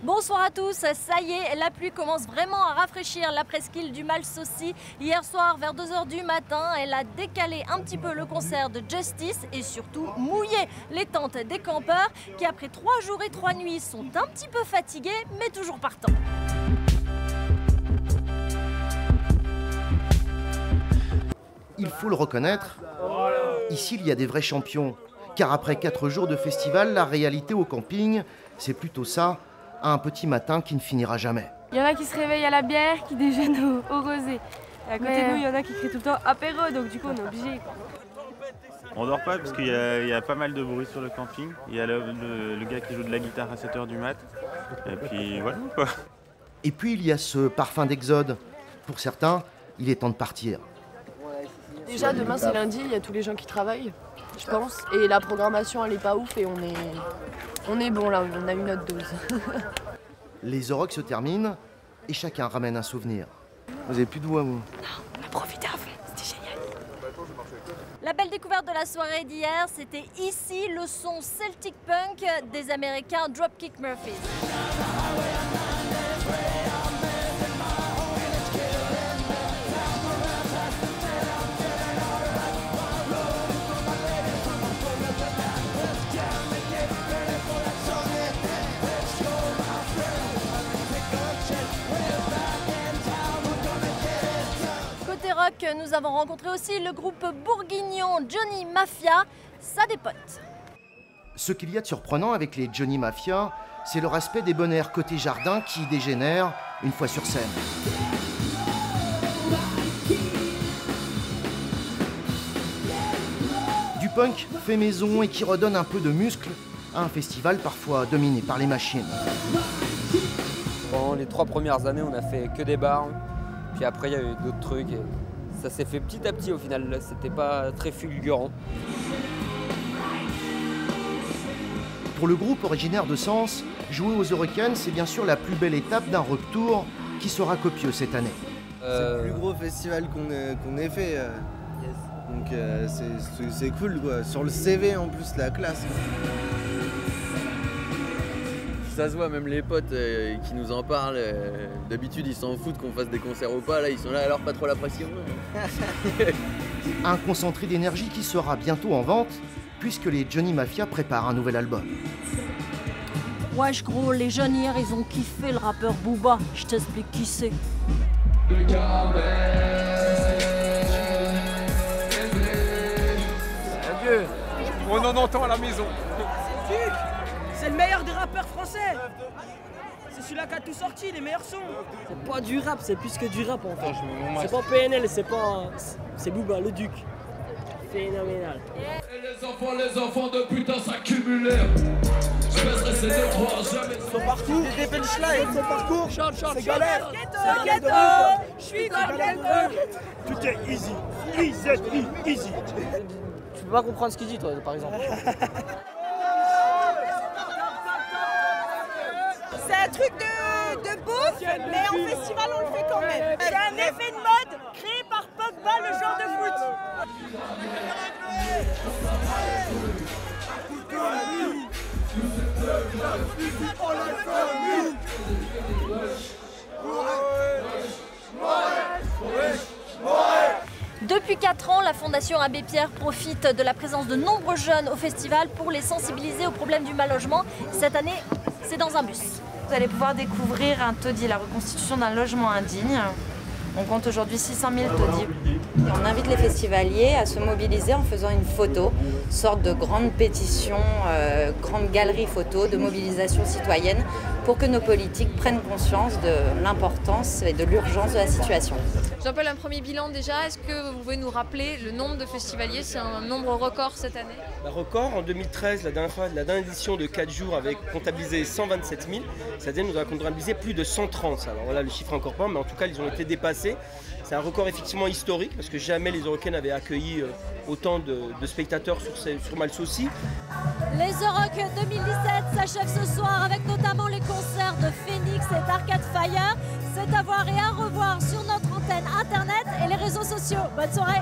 Bonsoir à tous, ça y est, la pluie commence vraiment à rafraîchir la presqu'île du Mal-Saucy. Hier soir, vers 2 h du matin, elle a décalé un petit peu le concert de Justice et surtout mouillé les tentes des campeurs qui, après 3 jours et 3 nuits, sont un petit peu fatigués, mais toujours partants. Il faut le reconnaître, ici il y a des vrais champions. Car après 4 jours de festival, la réalité au camping, c'est plutôt ça, un petit matin qui ne finira jamais. Il y en a qui se réveillent à la bière, qui déjeunent au rosé. Et à côté de nous, il y en a qui crient tout le temps apéro, donc du coup on est obligé. On dort pas parce qu'il y a pas mal de bruit sur le camping. Il y a le gars qui joue de la guitare à 7 h du mat. Et puis voilà quoi. Et puis il y a ce parfum d'exode. Pour certains, il est temps de partir. Déjà demain c'est lundi, il y a tous les gens qui travaillent, je pense. Et la programmation elle est pas ouf et on est bon là, on a eu notre dose. Les Oroks se terminent et chacun ramène un souvenir. Vous avez plus de voix, vous? Non, on a profité à fond, c'était génial. La belle découverte de la soirée d'hier, c'était ici le son Celtic Punk des Américains Dropkick Murphys. Rock, nous avons rencontré aussi le groupe bourguignon Johnny Mafia, ça dépote. Ce qu'il y a de surprenant avec les Johnny Mafia, c'est leur aspect débonnaire côté jardin qui dégénère une fois sur scène. Du punk fait maison et qui redonne un peu de muscle à un festival parfois dominé par les machines. Pendant les 3 premières années, on a fait que des bars. Puis après, il y a eu d'autres trucs et ça s'est fait petit à petit au final. C'était pas très fulgurant. Pour le groupe originaire de Sens, jouer aux Eurocaines, c'est bien sûr la plus belle étape d'un retour qui sera copieux cette année. C'est le plus gros festival qu'on ait fait. Donc c'est cool quoi. Sur le CV en plus, la classe. Ça se voit, même les potes qui nous en parlent, d'habitude ils s'en foutent qu'on fasse des concerts ou pas, là ils sont là alors pas trop la pression. Un concentré d'énergie qui sera bientôt en vente puisque les Johnny Mafia préparent un nouvel album. Wesh gros, les jeunes hier ils ont kiffé le rappeur Booba, je t'explique qui c'est. Adieu, on en entend à la maison. C'est le meilleur des rappeurs français. C'est celui-là qui a tout sorti, les meilleurs sons. C'est pas du rap, c'est plus que du rap en fait. C'est pas PNL, c'est Booba, le Duc. Phénoménal. Et les enfants de putain s'accumulèrent. Je vais rester de trois jamais. Son parcours, des punchlines, son parcours, c'est galère. Je suis dans le ghetto. Tout est easy, easy. Tu peux pas comprendre ce qu'il dit toi par exemple. C'est un truc de bouffe, mais en festival on le fait quand même. C'est un effet de mode créé par Pogba, le joueur de foot. Depuis 4 ans, la Fondation Abbé Pierre profite de la présence de nombreux jeunes au festival pour les sensibiliser au problème du mal logement. Cette année, c'est dans un bus. Vous allez pouvoir découvrir un taudis, la reconstitution d'un logement indigne. On compte aujourd'hui 600 000 taudis. Et on invite les festivaliers à se mobiliser en faisant une photo, sorte de grande pétition, grande galerie photo de mobilisation citoyenne pour que nos politiques prennent conscience de l'importance et de l'urgence de la situation. J'appelle un premier bilan déjà. Est-ce que vous pouvez nous rappeler le nombre de festivaliers? C'est un nombre record cette année. Record, en 2013, la dernière édition de 4 jours avait comptabilisé 127 000. Cette année, nous avons comptabilisé plus de 130. Alors voilà, le chiffre encore pas, mais en tout cas, ils ont été dépassés. C'est un record effectivement historique parce que jamais les Eurocaines avaient accueilli autant de spectateurs sur Mal-Saucy. Les Oroks 2017 s'achèvent ce soir avec notamment les concerts de Phoenix et d'Arcade Fire. C'est à voir et à revoir sur notre antenne internet et les réseaux sociaux. Bonne soirée!